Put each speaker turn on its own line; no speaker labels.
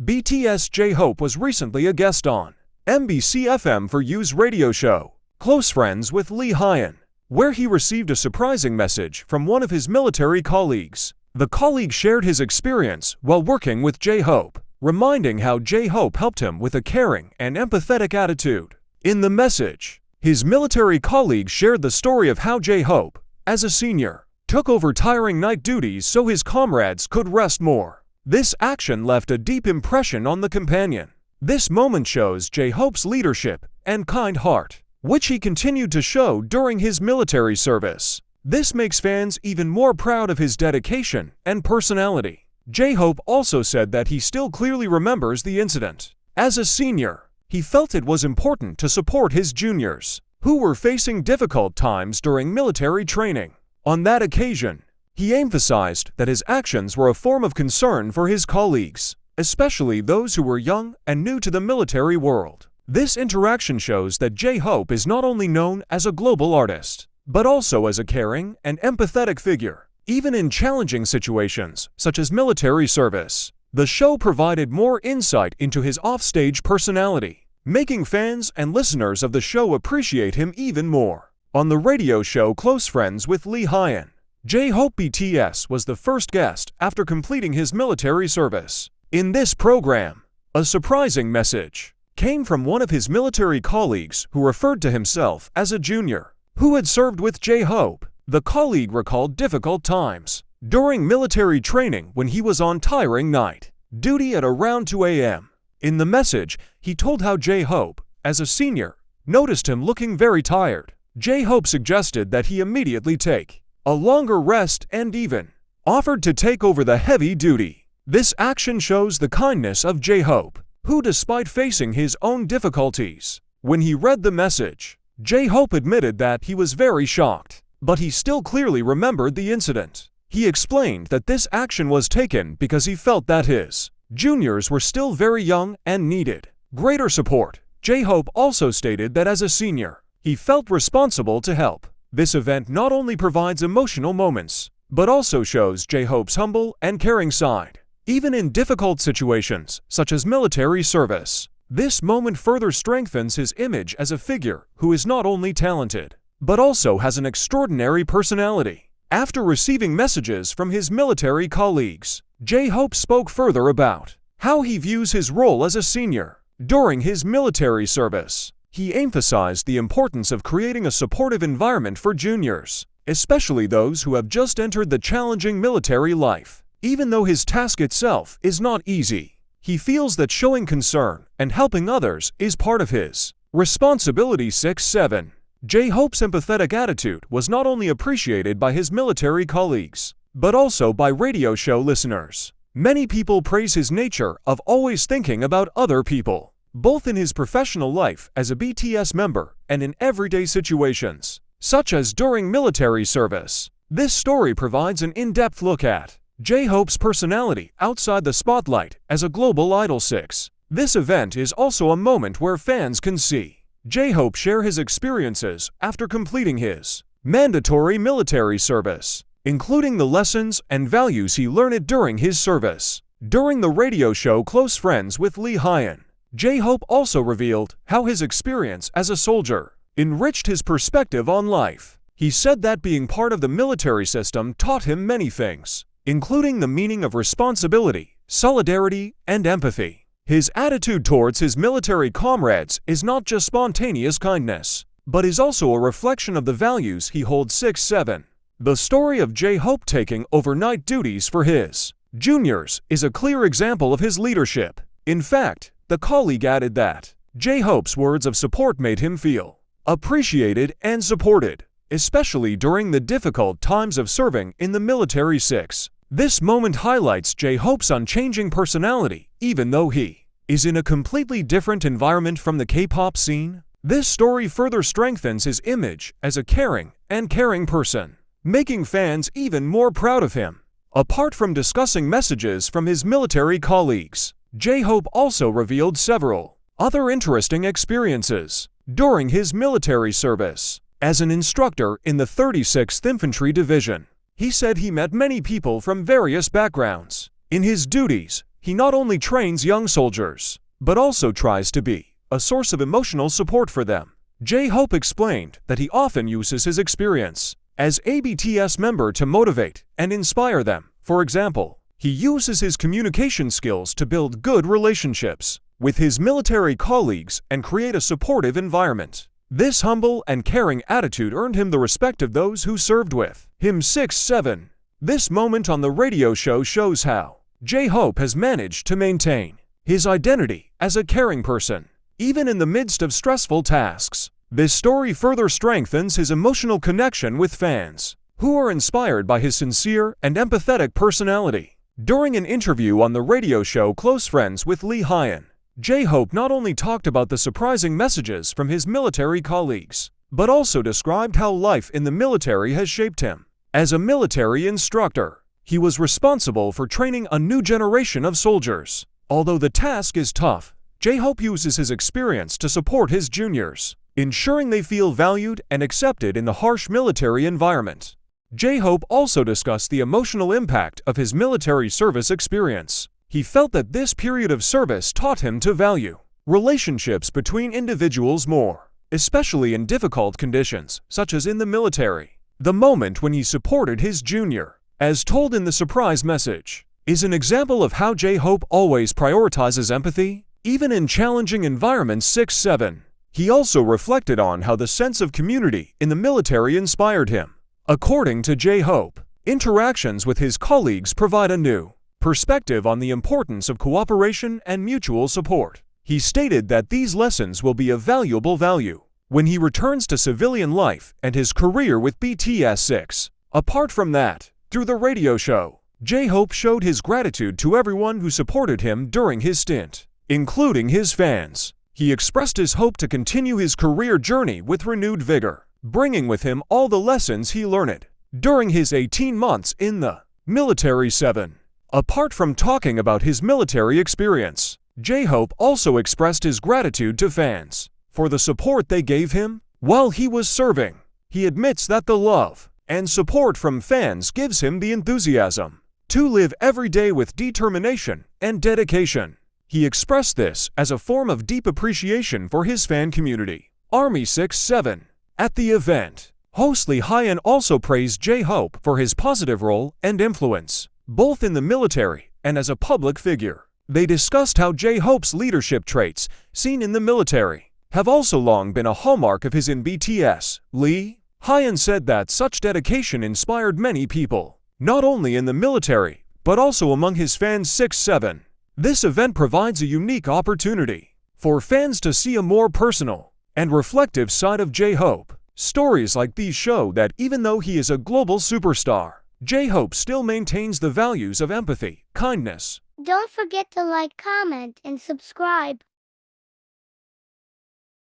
BTS J-Hope was recently a guest on MBC FM for U's radio show, Close Friends with Lee Hyun, where he received a surprising message from one of his military colleagues. The colleague shared his experience while working with J-Hope, reminding how J-Hope helped him with a caring and empathetic attitude. In the message, his military colleague shared the story of how J-Hope, as a senior, took over tiring night duties so his comrades could rest more. This action left a deep impression on the companion. This moment shows J-Hope's leadership and kind heart, which he continued to show during his military service. This makes fans even more proud of his dedication and personality. J-Hope also said that he still clearly remembers the incident. As a senior, he felt it was important to support his juniors, who were facing difficult times during military training. On that occasion, he emphasized that his actions were a form of concern for his colleagues, especially those who were young and new to the military world. This interaction shows that J-Hope is not only known as a global artist, but also as a caring and empathetic figure. Even in challenging situations, such as military service, the show provided more insight into his offstage personality, making fans and listeners of the show appreciate him even more. On the radio show Close Friends with Lee Hyun, J-Hope BTS was the first guest after completing his military service. In this program, a surprising message came from one of his military colleagues who referred to himself as a junior who had served with J-Hope. The colleague recalled difficult times during military training when he was on tiring night duty at around 2 a.m. In the message, he told how J-Hope, as a senior, noticed him looking very tired. J-Hope suggested that he immediately take a longer rest and even offered to take over the heavy duty. This action shows the kindness of J-Hope, who despite facing his own difficulties, when he read the message, J-Hope admitted that he was very shocked, but he still clearly remembered the incident. He explained that this action was taken because he felt that his juniors were still very young and needed greater support. J-Hope also stated that as a senior, he felt responsible to help. This event not only provides emotional moments, but also shows J-Hope's humble and caring side. Even in difficult situations, such as military service, this moment further strengthens his image as a figure who is not only talented, but also has an extraordinary personality. After receiving messages from his military colleagues, J-Hope spoke further about how he views his role as a senior. During his military service, he emphasized the importance of creating a supportive environment for juniors, especially those who have just entered the challenging military life. Even though his task itself is not easy, he feels that showing concern and helping others is part of his responsibility. 6-7. J-Hope's empathetic attitude was not only appreciated by his military colleagues, but also by radio show listeners. Many people praise his nature of always thinking about other people, both in his professional life as a BTS member and in everyday situations, such as during military service. This story provides an in-depth look at J-Hope's personality outside the spotlight as a global idol. 6. This event is also a moment where fans can see J-Hope share his experiences after completing his mandatory military service, including the lessons and values he learned during his service. During the radio show Close Friends with Lee Hyun, J-Hope also revealed how his experience as a soldier enriched his perspective on life. He said that being part of the military system taught him many things, including the meaning of responsibility, solidarity, and empathy. His attitude towards his military comrades is not just spontaneous kindness, but is also a reflection of the values he holds. 6-7. The story of J-Hope taking overnight duties for his juniors is a clear example of his leadership. In fact, the colleague added that J-Hope's words of support made him feel appreciated and supported, especially during the difficult times of serving in the military. 6. This moment highlights J-Hope's unchanging personality, even though he is in a completely different environment from the K-pop scene. This story further strengthens his image as a caring and caring person, making fans even more proud of him. Apart from discussing messages from his military colleagues, J-Hope also revealed several other interesting experiences during his military service. As an instructor in the 36th Infantry Division, he said he met many people from various backgrounds. In his duties, he not only trains young soldiers, but also tries to be a source of emotional support for them. J-Hope explained that he often uses his experience as a BTS member to motivate and inspire them. For example, he uses his communication skills to build good relationships with his military colleagues and create a supportive environment. This humble and caring attitude earned him the respect of those who served with him. 6-7. This moment on the radio show shows how J-Hope has managed to maintain his identity as a caring person, even in the midst of stressful tasks. This story further strengthens his emotional connection with fans, who are inspired by his sincere and empathetic personality. During an interview on the radio show Close Friends with Lee Hyun, J-Hope not only talked about the surprising messages from his military colleagues, but also described how life in the military has shaped him. As a military instructor, he was responsible for training a new generation of soldiers. Although the task is tough, J-Hope uses his experience to support his juniors, ensuring they feel valued and accepted in the harsh military environment. J-Hope also discussed the emotional impact of his military service experience. He felt that this period of service taught him to value relationships between individuals more, especially in difficult conditions, such as in the military. The moment when he supported his junior, as told in the surprise message, is an example of how J-Hope always prioritizes empathy, even in challenging environments. 6-7. He also reflected on how the sense of community in the military inspired him. According to J-Hope, interactions with his colleagues provide a new perspective on the importance of cooperation and mutual support. He stated that these lessons will be of valuable value when he returns to civilian life and his career with BTS. 6. Apart from that, through the radio show, J-Hope showed his gratitude to everyone who supported him during his stint, including his fans. He expressed his hope to continue his career journey with renewed vigor, bringing with him all the lessons he learned during his 18 months in the military. 7. Apart from talking about his military experience, J-Hope also expressed his gratitude to fans for the support they gave him while he was serving. He admits that the love and support from fans gives him the enthusiasm to live every day with determination and dedication. He expressed this as a form of deep appreciation for his fan community. Army. 6-7. At the event, host Lee Hyun also praised J-Hope for his positive role and influence, both in the military and as a public figure. They discussed how J-Hope's leadership traits, seen in the military, have also long been a hallmark of his in BTS. Lee Hyun said that such dedication inspired many people, not only in the military, but also among his fans. 6-7. This event provides a unique opportunity for fans to see a more personal and reflective side of J-Hope. Stories like these show that even though he is a global superstar, J-Hope still maintains the values of empathy, kindness.
Don't forget to like, comment, and subscribe.